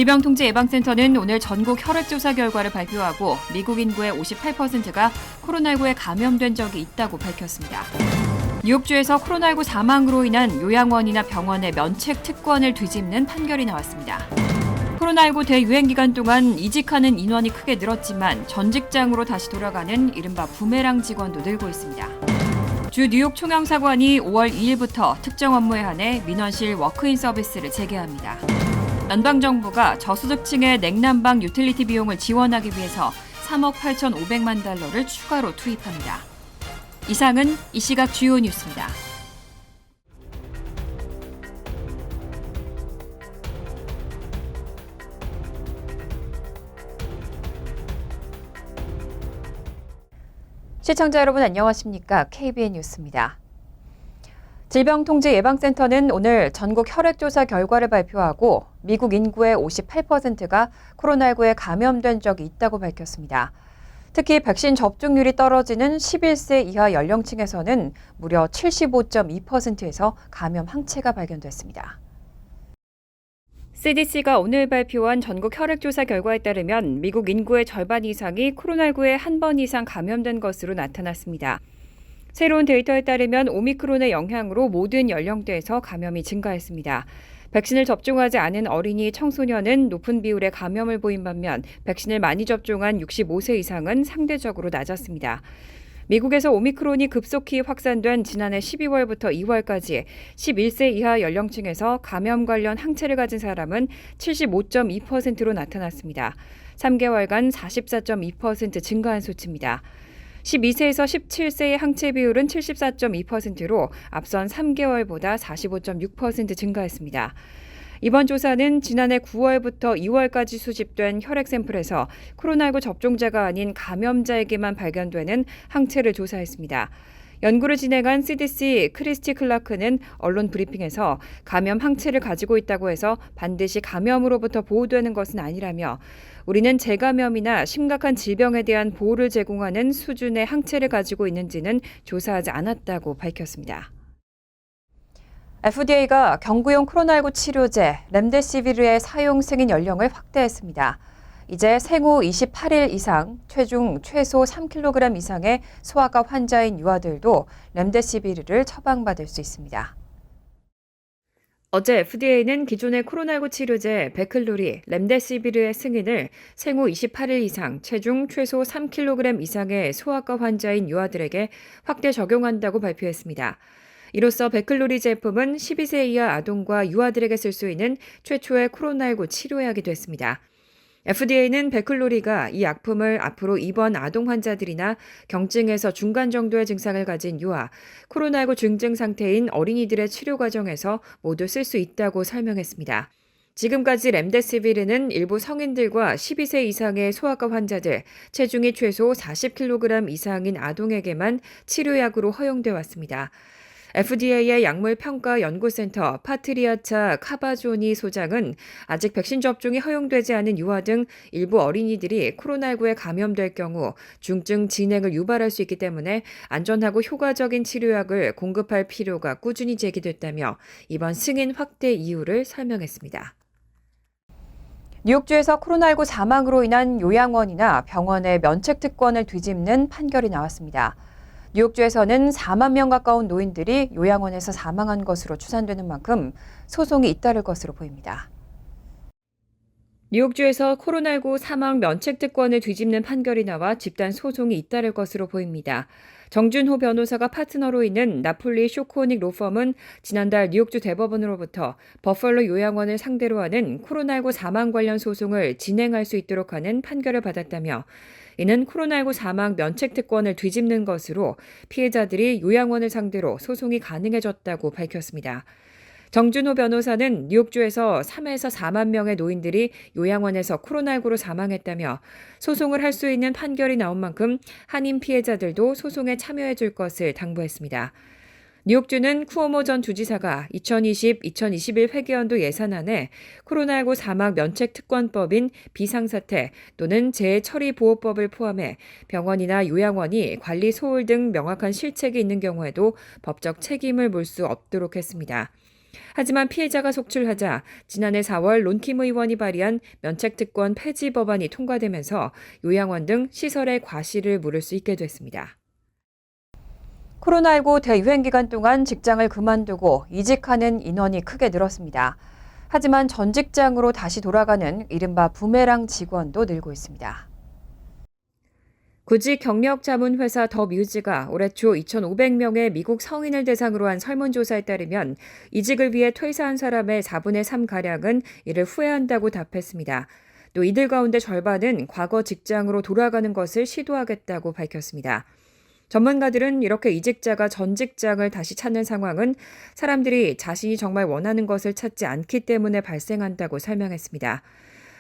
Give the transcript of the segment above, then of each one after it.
질병통제예방센터는 오늘 전국 혈액조사 결과를 발표하고 미국 인구의 58%가 코로나19에 감염된 적이 있다고 밝혔습니다. 뉴욕주에서 코로나19 사망으로 인한 요양원이나 병원의 면책 특권을 뒤집는 판결이 나왔습니다. 코로나19 대유행 기간 동안 이직하는 인원이 크게 늘었지만 전 직장으로 다시 돌아가는 이른바 부메랑 직원도 늘고 있습니다. 주 뉴욕 총영사관이 5월 2일부터 특정 업무에 한해 민원실 워크인 서비스를 재개합니다. 연방정부가 저소득층의 냉난방 유틸리티 비용을 지원하기 위해서 3억 8,500만 달러를 추가로 투입합니다. 이상은 이 시각 주요 뉴스입니다. 시청자 여러분 안녕하십니까? KBN 뉴스입니다. 질병통제예방센터는 오늘 전국 혈액조사 결과를 발표하고 미국 인구의 58%가 코로나19에 감염된 적이 있다고 밝혔습니다. 특히 백신 접종률이 떨어지는 11세 이하 연령층에서는 무려 75.2%에서 감염 항체가 발견됐습니다. CDC가 오늘 발표한 전국 혈액조사 결과에 따르면 미국 인구의 절반 이상이 코로나19에 한 번 이상 감염된 것으로 나타났습니다. 새로운 데이터에 따르면 오미크론의 영향으로 모든 연령대에서 감염이 증가했습니다. 백신을 접종하지 않은 어린이, 청소년은 높은 비율의 감염을 보인 반면 백신을 많이 접종한 65세 이상은 상대적으로 낮았습니다. 미국에서 오미크론이 급속히 확산된 지난해 12월부터 2월까지 11세 이하 연령층에서 감염 관련 항체를 가진 사람은 75.2%로 나타났습니다. 3개월간 44.2% 증가한 수치입니다. 12세에서 17세의 항체 비율은 74.2%로 앞선 3개월보다 45.6% 증가했습니다. 이번 조사는 지난해 9월부터 2월까지 수집된 혈액 샘플에서 코로나19 접종자가 아닌 감염자에게만 발견되는 항체를 조사했습니다. 연구를 진행한 CDC 크리스티 클라크는 언론 브리핑에서 감염 항체를 가지고 있다고 해서 반드시 감염으로부터 보호되는 것은 아니라며 우리는 재감염이나 심각한 질병에 대한 보호를 제공하는 수준의 항체를 가지고 있는지는 조사하지 않았다고 밝혔습니다. FDA가 경구용 코로나19 치료제 렘데시비르의 사용 승인 연령을 확대했습니다. 이제 생후 28일 이상, 체중 최소 3kg 이상의 소아과 환자인 유아들도 렘데시비르를 처방받을 수 있습니다. 어제 FDA는 기존의 코로나19 치료제 베클로리, 렘데시비르의 승인을 생후 28일 이상, 체중 최소 3kg 이상의 소아과 환자인 유아들에게 확대 적용한다고 발표했습니다. 이로써 베클로리 제품은 12세 이하 아동과 유아들에게 쓸 수 있는 최초의 코로나19 치료약이 됐습니다. FDA는 베클로리가 이 약품을 앞으로 입원 아동 환자들이나 경증에서 중간 정도의 증상을 가진 유아, 코로나19 중증 상태인 어린이들의 치료 과정에서 모두 쓸 수 있다고 설명했습니다. 지금까지 렘데시비르는 일부 성인들과 12세 이상의 소아과 환자들, 체중이 최소 40kg 이상인 아동에게만 치료약으로 허용돼 왔습니다. FDA의 약물평가연구센터 파트리아차 카바조니 소장은 아직 백신 접종이 허용되지 않은 유아 등 일부 어린이들이 코로나19에 감염될 경우 중증 진행을 유발할 수 있기 때문에 안전하고 효과적인 치료약을 공급할 필요가 꾸준히 제기됐다며 이번 승인 확대 이유를 설명했습니다. 뉴욕주에서 코로나19 사망으로 인한 요양원이나 병원의 면책 특권을 뒤집는 판결이 나왔습니다. 뉴욕주에서는 4만 명 가까운 노인들이 요양원에서 사망한 것으로 추산되는 만큼 소송이 잇따를 것으로 보입니다. 뉴욕주에서 코로나19 사망 면책 특권을 뒤집는 판결이 나와 집단 소송이 잇따를 것으로 보입니다. 정준호 변호사가 파트너로 있는 나폴리 쇼코닉 로펌은 지난달 뉴욕주 대법원으로부터 버펄로 요양원을 상대로 하는 코로나19 사망 관련 소송을 진행할 수 있도록 하는 판결을 받았다며 이는 코로나19 사망 면책 특권을 뒤집는 것으로 피해자들이 요양원을 상대로 소송이 가능해졌다고 밝혔습니다. 정준호 변호사는 뉴욕주에서 3에서 4만 명의 노인들이 요양원에서 코로나19로 사망했다며 소송을 할 수 있는 판결이 나온 만큼 한인 피해자들도 소송에 참여해 줄 것을 당부했습니다. 뉴욕주는 쿠오모 전 주지사가 2020-2021 회계연도 예산안에 코로나19 사망 면책 특권법인 비상사태 또는 재처리보호법을 포함해 병원이나 요양원이 관리 소홀 등 명확한 실책이 있는 경우에도 법적 책임을 물 수 없도록 했습니다. 하지만 피해자가 속출하자 지난해 4월 론킴 의원이 발의한 면책특권 폐지 법안이 통과되면서 요양원 등 시설의 과실을 물을 수 있게 됐습니다. 코로나19 대유행 기간 동안 직장을 그만두고 이직하는 인원이 크게 늘었습니다. 하지만 전 직장으로 다시 돌아가는 이른바 부메랑 직원도 늘고 있습니다. 구직 경력 자문 회사 더 뮤즈가 올해 초 2,500명의 미국 성인을 대상으로 한 설문조사에 따르면 이직을 위해 퇴사한 사람의 4분의 3가량은 이를 후회한다고 답했습니다. 또 이들 가운데 절반은 과거 직장으로 돌아가는 것을 시도하겠다고 밝혔습니다. 전문가들은 이렇게 이직자가 전 직장을 다시 찾는 상황은 사람들이 자신이 정말 원하는 것을 찾지 않기 때문에 발생한다고 설명했습니다.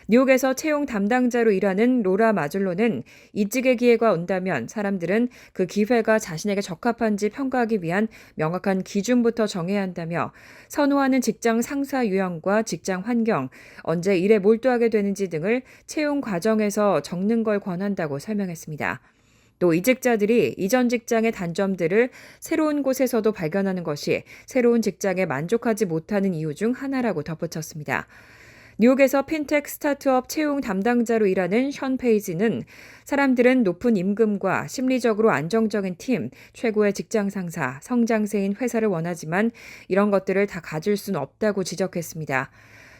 뉴욕에서 채용 담당자로 일하는 로라 마줄로는 이직의 기회가 온다면 사람들은 그 기회가 자신에게 적합한지 평가하기 위한 명확한 기준부터 정해야 한다며 선호하는 직장 상사 유형과 직장 환경, 언제 일에 몰두하게 되는지 등을 채용 과정에서 적는 걸 권한다고 설명했습니다. 또 이직자들이 이전 직장의 단점들을 새로운 곳에서도 발견하는 것이 새로운 직장에 만족하지 못하는 이유 중 하나라고 덧붙였습니다. 뉴욕에서 핀텍 스타트업 채용 담당자로 일하는 션 페이지는 사람들은 높은 임금과 심리적으로 안정적인 팀, 최고의 직장 상사, 성장세인 회사를 원하지만 이런 것들을 다 가질 수는 없다고 지적했습니다.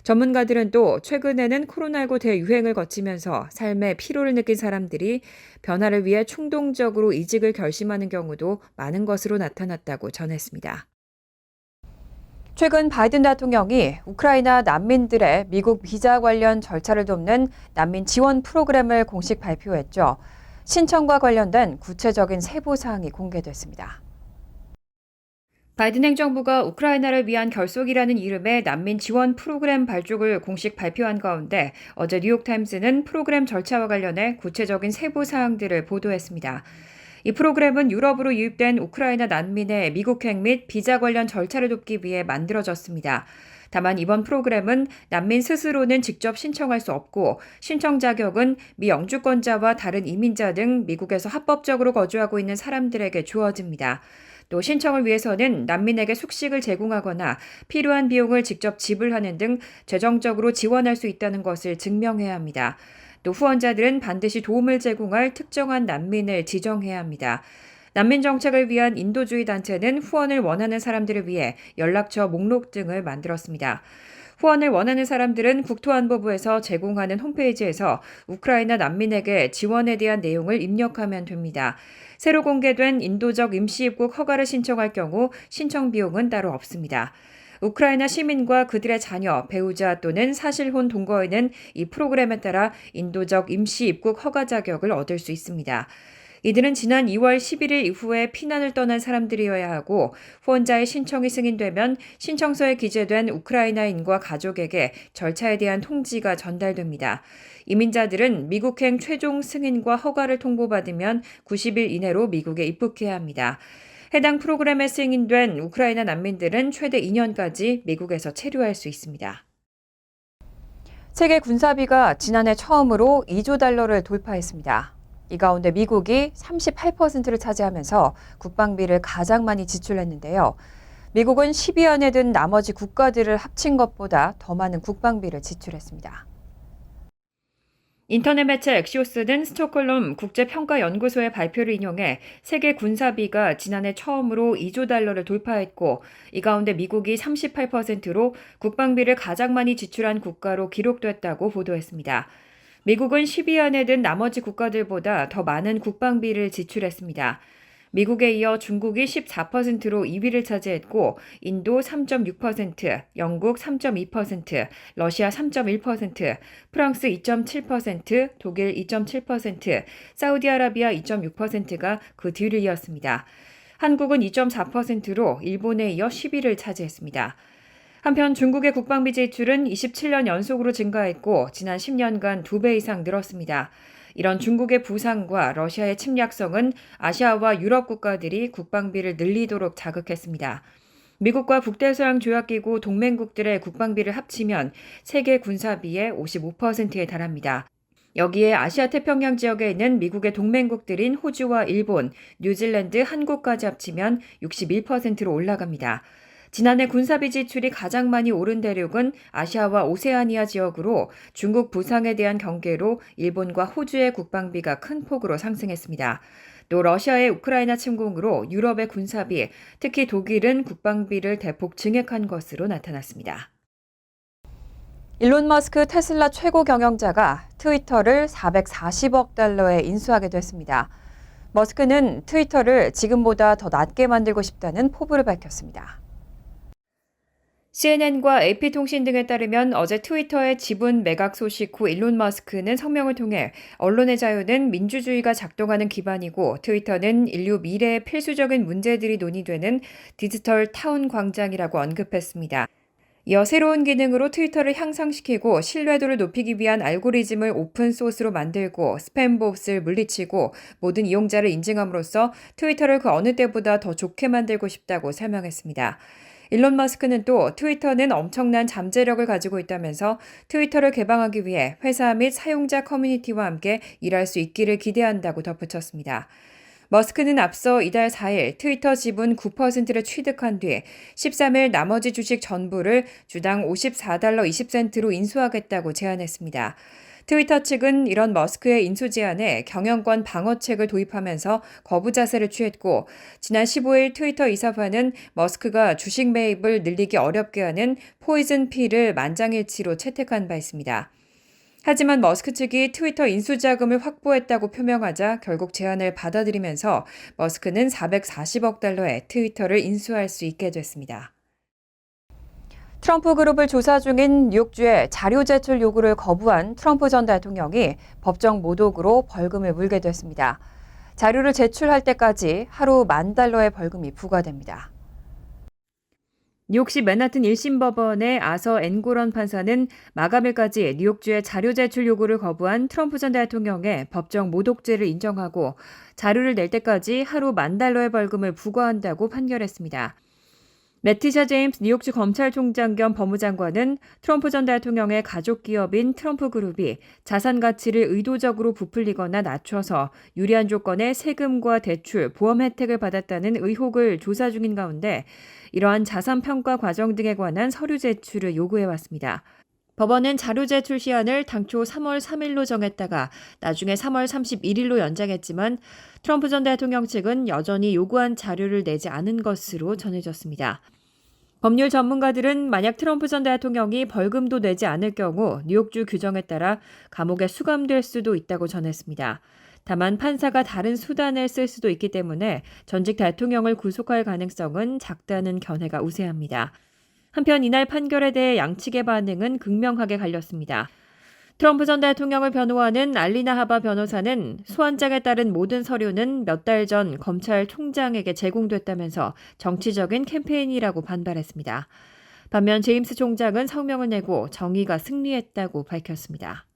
전문가들은 또 최근에는 코로나19 대유행을 거치면서 삶의 피로를 느낀 사람들이 변화를 위해 충동적으로 이직을 결심하는 경우도 많은 것으로 나타났다고 전했습니다. 최근 바이든 대통령이 우크라이나 난민들의 미국 비자 관련 절차를 돕는 난민 지원 프로그램을 공식 발표했죠. 신청과 관련된 구체적인 세부 사항이 공개됐습니다. 바이든 행정부가 우크라이나를 위한 결속이라는 이름의 난민 지원 프로그램 발족을 공식 발표한 가운데 어제 뉴욕타임스는 프로그램 절차와 관련해 구체적인 세부 사항들을 보도했습니다. 이 프로그램은 유럽으로 유입된 우크라이나 난민의 미국행 및 비자 관련 절차를 돕기 위해 만들어졌습니다. 다만 이번 프로그램은 난민 스스로는 직접 신청할 수 없고 신청 자격은 미 영주권자와 다른 이민자 등 미국에서 합법적으로 거주하고 있는 사람들에게 주어집니다. 또 신청을 위해서는 난민에게 숙식을 제공하거나 필요한 비용을 직접 지불하는 등 재정적으로 지원할 수 있다는 것을 증명해야 합니다. 또 후원자들은 반드시 도움을 제공할 특정한 난민을 지정해야 합니다. 난민 정책을 위한 인도주의 단체는 후원을 원하는 사람들을 위해 연락처 목록 등을 만들었습니다. 후원을 원하는 사람들은 국토안보부에서 제공하는 홈페이지에서 우크라이나 난민에게 지원에 대한 내용을 입력하면 됩니다. 새로 공개된 인도적 임시 입국 허가를 신청할 경우 신청 비용은 따로 없습니다. 우크라이나 시민과 그들의 자녀, 배우자 또는 사실혼 동거인은 이 프로그램에 따라 인도적 임시 입국 허가 자격을 얻을 수 있습니다. 이들은 지난 2월 11일 이후에 피난을 떠난 사람들이어야 하고 후원자의 신청이 승인되면 신청서에 기재된 우크라이나인과 가족에게 절차에 대한 통지가 전달됩니다. 이민자들은 미국행 최종 승인과 허가를 통보받으면 90일 이내로 미국에 입국해야 합니다. 해당 프로그램에 승인된 우크라이나 난민들은 최대 2년까지 미국에서 체류할 수 있습니다. 세계 군사비가 지난해 처음으로 2조 달러를 돌파했습니다. 이 가운데 미국이 38%를 차지하면서 국방비를 가장 많이 지출했는데요. 미국은 10위 안에 든 나머지 국가들을 합친 것보다 더 많은 국방비를 지출했습니다. 인터넷 매체 엑시오스는 스톡홀름 국제평가연구소의 발표를 인용해 세계 군사비가 지난해 처음으로 2조 달러를 돌파했고 이 가운데 미국이 38%로 국방비를 가장 많이 지출한 국가로 기록됐다고 보도했습니다. 미국은 10위 안에 든 나머지 국가들보다 더 많은 국방비를 지출했습니다. 미국에 이어 중국이 14%로 2위를 차지했고 인도 3.6%, 영국 3.2%, 러시아 3.1%, 프랑스 2.7%, 독일 2.7%, 사우디아라비아 2.6%가 그 뒤를 이었습니다. 한국은 2.4%로 일본에 이어 10위를 차지했습니다. 한편 중국의 국방비 지출은 27년 연속으로 증가했고 지난 10년간 2배 이상 늘었습니다. 이런 중국의 부상과 러시아의 침략성은 아시아와 유럽 국가들이 국방비를 늘리도록 자극했습니다. 미국과 북대서양조약기구 동맹국들의 국방비를 합치면 세계 군사비의 55%에 달합니다. 여기에 아시아 태평양 지역에 있는 미국의 동맹국들인 호주와 일본, 뉴질랜드, 한국까지 합치면 61%로 올라갑니다. 지난해 군사비 지출이 가장 많이 오른 대륙은 아시아와 오세아니아 지역으로 중국 부상에 대한 경계로 일본과 호주의 국방비가 큰 폭으로 상승했습니다. 또 러시아의 우크라이나 침공으로 유럽의 군사비, 특히 독일은 국방비를 대폭 증액한 것으로 나타났습니다. 일론 머스크 테슬라 최고 경영자가 트위터를 440억 달러에 인수하게 됐습니다. 머스크는 트위터를 지금보다 더 낮게 만들고 싶다는 포부를 밝혔습니다. CNN과 AP통신 등에 따르면 어제 트위터의 지분 매각 소식 후 일론 머스크는 성명을 통해 언론의 자유는 민주주의가 작동하는 기반이고 트위터는 인류 미래의 필수적인 문제들이 논의되는 디지털 타운 광장이라고 언급했습니다. 이어 새로운 기능으로 트위터를 향상시키고 신뢰도를 높이기 위한 알고리즘을 오픈소스로 만들고 스팸봇을 물리치고 모든 이용자를 인증함으로써 트위터를 그 어느 때보다 더 좋게 만들고 싶다고 설명했습니다. 일론 머스크는 또 트위터는 엄청난 잠재력을 가지고 있다면서 트위터를 개방하기 위해 회사 및 사용자 커뮤니티와 함께 일할 수 있기를 기대한다고 덧붙였습니다. 머스크는 앞서 이달 4일 트위터 지분 9%를 취득한 뒤 13일 나머지 주식 전부를 주당 54달러 20센트로 인수하겠다고 제안했습니다. 트위터 측은 이런 머스크의 인수 제안에 경영권 방어책을 도입하면서 거부 자세를 취했고 지난 15일 트위터 이사회는 머스크가 주식 매입을 늘리기 어렵게 하는 포이즌 필을 만장일치로 채택한 바 있습니다. 하지만 머스크 측이 트위터 인수 자금을 확보했다고 표명하자 결국 제안을 받아들이면서 머스크는 440억 달러에 트위터를 인수할 수 있게 됐습니다. 트럼프 그룹을 조사 중인 뉴욕주의 자료 제출 요구를 거부한 트럼프 전 대통령이 법정 모독으로 벌금을 물게 됐습니다. 자료를 제출할 때까지 하루 $10,000의 벌금이 부과됩니다. 뉴욕시 맨하튼 1심 법원의 아서 앵고런 판사는 마감일까지 뉴욕주의 자료 제출 요구를 거부한 트럼프 전 대통령의 법정 모독죄를 인정하고 자료를 낼 때까지 하루 $10,000의 벌금을 부과한다고 판결했습니다. 레티샤 제임스 뉴욕주 검찰총장 겸 법무장관은 트럼프 전 대통령의 가족 기업인 트럼프 그룹이 자산 가치를 의도적으로 부풀리거나 낮춰서 유리한 조건의 세금과 대출, 보험 혜택을 받았다는 의혹을 조사 중인 가운데 이러한 자산 평가 과정 등에 관한 서류 제출을 요구해왔습니다. 법원은 자료 제출 시한을 당초 3월 3일로 정했다가 나중에 3월 31일로 연장했지만 트럼프 전 대통령 측은 여전히 요구한 자료를 내지 않은 것으로 전해졌습니다. 법률 전문가들은 만약 트럼프 전 대통령이 벌금도 내지 않을 경우 뉴욕주 규정에 따라 감옥에 수감될 수도 있다고 전했습니다. 다만 판사가 다른 수단을 쓸 수도 있기 때문에 전직 대통령을 구속할 가능성은 작다는 견해가 우세합니다. 한편 이날 판결에 대해 양측의 반응은 극명하게 갈렸습니다. 트럼프 전 대통령을 변호하는 알리나 하바 변호사는 소환장에 따른 모든 서류는 몇 달 전 검찰총장에게 제공됐다면서 정치적인 캠페인이라고 반발했습니다. 반면 제임스 총장은 성명을 내고 정의가 승리했다고 밝혔습니다.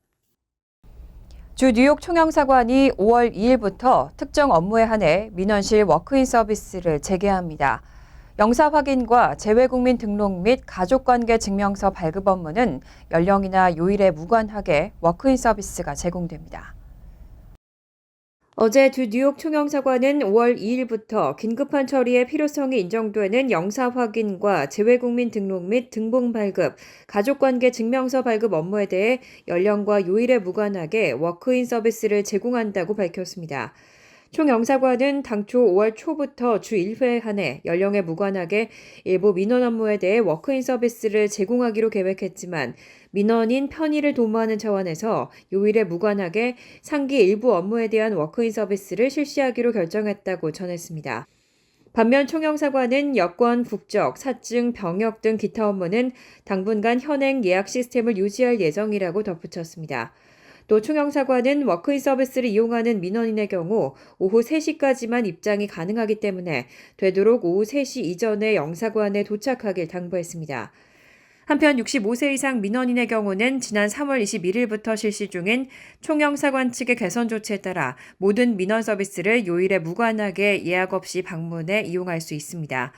주 뉴욕 총영사관이 5월 2일부터 특정 업무에 한해 민원실 워크인 서비스를 재개합니다. 영사 확인과 재외국민 등록 및 가족관계 증명서 발급 업무는 연령이나 요일에 무관하게 워크인 서비스가 제공됩니다. 어제 주 뉴욕 총영사관은 5월 2일부터 긴급한 처리의 필요성이 인정되는 영사 확인과 재외국민 등록 및 등본 발급, 가족관계 증명서 발급 업무에 대해 연령과 요일에 무관하게 워크인 서비스를 제공한다고 밝혔습니다. 총영사관은 당초 5월 초부터 주 1회 한해 연령에 무관하게 일부 민원 업무에 대해 워크인 서비스를 제공하기로 계획했지만 민원인 편의를 도모하는 차원에서 요일에 무관하게 상기 일부 업무에 대한 워크인 서비스를 실시하기로 결정했다고 전했습니다. 반면 총영사관은 여권, 국적, 사증, 병역 등 기타 업무는 당분간 현행 예약 시스템을 유지할 예정이라고 덧붙였습니다. 또 총영사관은 워크인 서비스를 이용하는 민원인의 경우 오후 3시까지만 입장이 가능하기 때문에 되도록 오후 3시 이전에 영사관에 도착하길 당부했습니다. 한편 65세 이상 민원인의 경우는 지난 3월 21일부터 실시 중인 총영사관 측의 개선 조치에 따라 모든 민원 서비스를 요일에 무관하게 예약 없이 방문해 이용할 수 있습니다.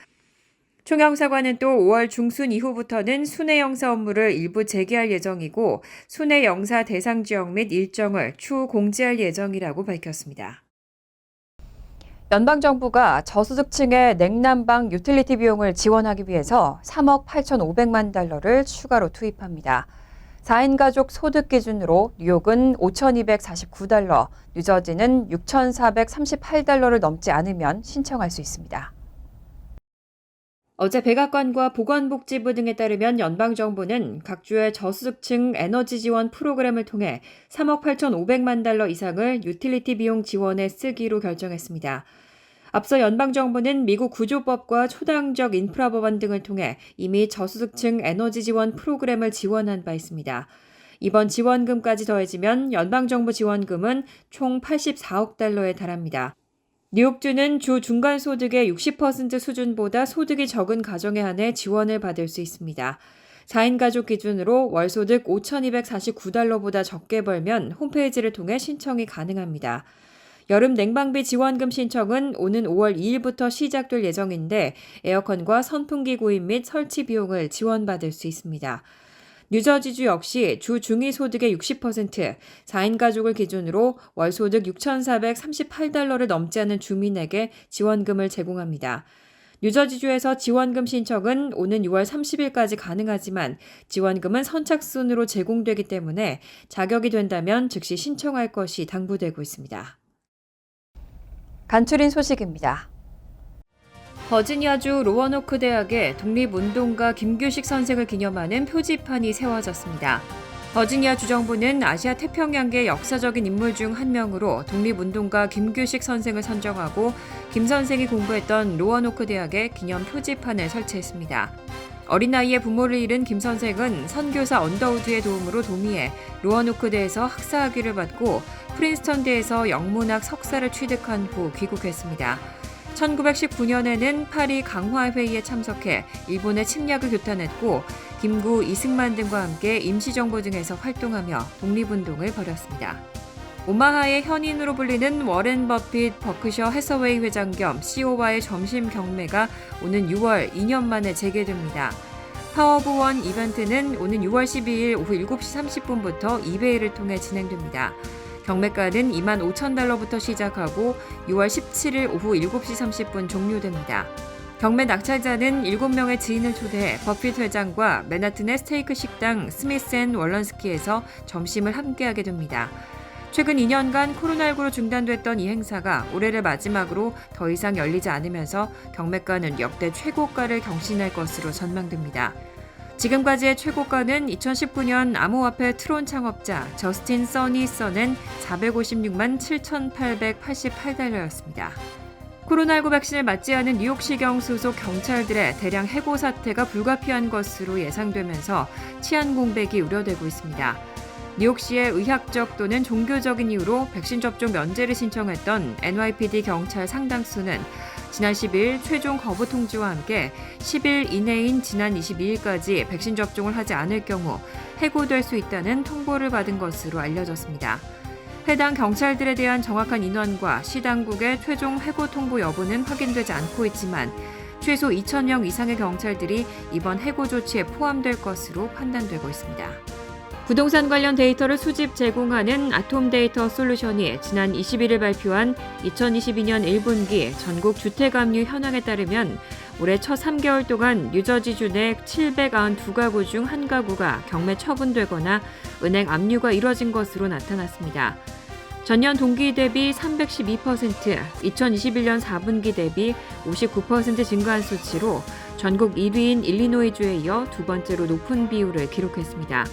총영사관은 또 5월 중순 이후부터는 순회 영사 업무를 일부 재개할 예정이고 순회 영사 대상 지역 및 일정을 추후 공지할 예정이라고 밝혔습니다. 연방정부가 저소득층의 냉난방 유틸리티 비용을 지원하기 위해서 3억 8,500만 달러를 추가로 투입합니다. 4인 가족 소득 기준으로 뉴욕은 5,249달러, 뉴저지는 6,438달러를 넘지 않으면 신청할 수 있습니다. 어제 백악관과 보건복지부 등에 따르면 연방정부는 각 주의 저소득층 에너지 지원 프로그램을 통해 3억 8,500만 달러 이상을 유틸리티 비용 지원에 쓰기로 결정했습니다. 앞서 연방정부는 미국 구조법과 초당적 인프라 법안 등을 통해 이미 저소득층 에너지 지원 프로그램을 지원한 바 있습니다. 이번 지원금까지 더해지면 연방정부 지원금은 총 84억 달러에 달합니다. 뉴욕주는 주 중간소득의 60% 수준보다 소득이 적은 가정에 한해 지원을 받을 수 있습니다. 4인 가족 기준으로 월소득 5,249달러보다 적게 벌면 홈페이지를 통해 신청이 가능합니다. 여름 냉방비 지원금 신청은 오는 5월 2일부터 시작될 예정인데 에어컨과 선풍기 구입 및 설치 비용을 지원받을 수 있습니다. 뉴저지주 역시 주 중위소득의 60%, 4인 가족을 기준으로 월소득 6,438달러를 넘지 않은 주민에게 지원금을 제공합니다. 뉴저지주에서 지원금 신청은 오는 6월 30일까지 가능하지만 지원금은 선착순으로 제공되기 때문에 자격이 된다면 즉시 신청할 것이 당부되고 있습니다. 간추린 소식입니다. 버지니아주 로어노크 대학의 독립운동가 김규식 선생을 기념하는 표지판이 세워졌습니다. 버지니아 주정부는 아시아 태평양계 역사적인 인물 중 한 명으로 독립운동가 김규식 선생을 선정하고 김 선생이 공부했던 로어노크 대학에 기념 표지판을 설치했습니다. 어린 나이에 부모를 잃은 김 선생은 선교사 언더우드의 도움으로 도미해 로어노크대에서 학사학위를 받고 프린스턴대에서 영문학 석사를 취득한 후 귀국했습니다. 1919년에는 파리 강화회의에 참석해 일본의 침략을 규탄했고 김구, 이승만 등과 함께 임시정부 등에서 활동하며 독립운동을 벌였습니다. 오마하의 현인으로 불리는 워렌 버핏 버크셔 해서웨이 회장 겸 CEO와의 점심 경매가 오는 6월 2년 만에 재개됩니다. 파워오브1 이벤트는 오는 6월 12일 오후 7시 30분부터 이베이를 통해 진행됩니다. 경매가는 25,000달러부터 시작하고 6월 17일 오후 7시 30분 종료됩니다. 경매 낙찰자는 7명의 지인을 초대해 버핏 회장과 맨하튼의 스테이크 식당 스미스 앤 월런스키에서 점심을 함께하게 됩니다. 최근 2년간 코로나19로 중단됐던 이 행사가 올해를 마지막으로 더 이상 열리지 않으면서 경매가는 역대 최고가를 경신할 것으로 전망됩니다. 지금까지의 최고가는 2019년 암호화폐 트론 창업자 저스틴 써니 써낸 456만 7,888달러였습니다. 코로나19 백신을 맞지 않은 뉴욕시경 소속 경찰들의 대량 해고 사태가 불가피한 것으로 예상되면서 치안 공백이 우려되고 있습니다. 뉴욕시의 의학적 또는 종교적인 이유로 백신 접종 면제를 신청했던 NYPD 경찰 상당수는 지난 10일 최종 거부 통지와 함께 10일 이내인 지난 22일까지 백신 접종을 하지 않을 경우 해고될 수 있다는 통보를 받은 것으로 알려졌습니다. 해당 경찰들에 대한 정확한 인원과 시 당국의 최종 해고 통보 여부는 확인되지 않고 있지만 최소 2,000명 이상의 경찰들이 이번 해고 조치에 포함될 것으로 판단되고 있습니다. 부동산 관련 데이터를 수집 제공하는 아톰데이터 솔루션이 지난 21일 발표한 2022년 1분기 전국 주택압류 현황에 따르면 올해 첫 3개월 동안 뉴저지주 내 792가구 중 1가구가 경매 처분되거나 은행 압류가 이뤄진 것으로 나타났습니다. 전년 동기 대비 312%, 2021년 4분기 대비 59% 증가한 수치로 전국 1위인 일리노이주에 이어 두 번째로 높은 비율을 기록했습니다.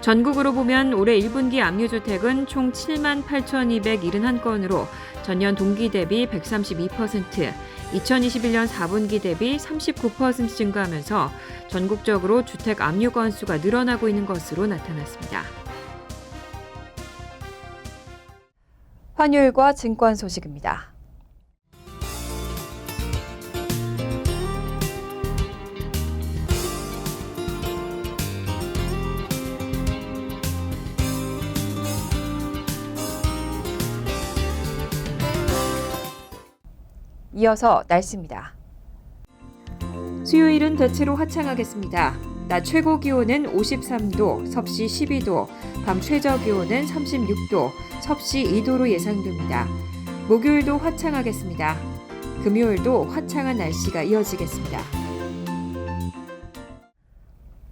전국으로 보면 올해 1분기 압류주택은 총 78,271건으로 전년 동기 대비 132%, 2021년 4분기 대비 39% 증가하면서 전국적으로 주택 압류 건수가 늘어나고 있는 것으로 나타났습니다. 환율과 증권 소식입니다. 이어서 날씨입니다. 수요일은 대체로 화창하겠습니다. 낮 최고 기온은 53도, 섭씨 12도, 밤 최저 기온은 36도, 섭씨 2도로 예상됩니다. 목요일도 화창하겠습니다. 금요일도 화창한 날씨가 이어지겠습니다.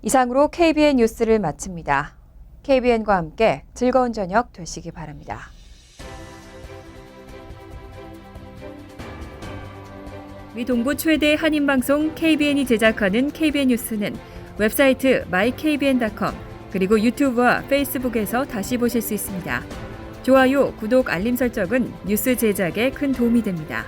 이상으로 KBN 뉴스를 마칩니다. KBN과 함께 즐거운 저녁 되시기 바랍니다. 미 동부 최대 한인방송 KBN이 제작하는 KBN 뉴스는 웹사이트 mykbn.com 그리고 유튜브와 페이스북에서 다시 보실 수 있습니다. 좋아요, 구독, 알림 설정은 뉴스 제작에 큰 도움이 됩니다.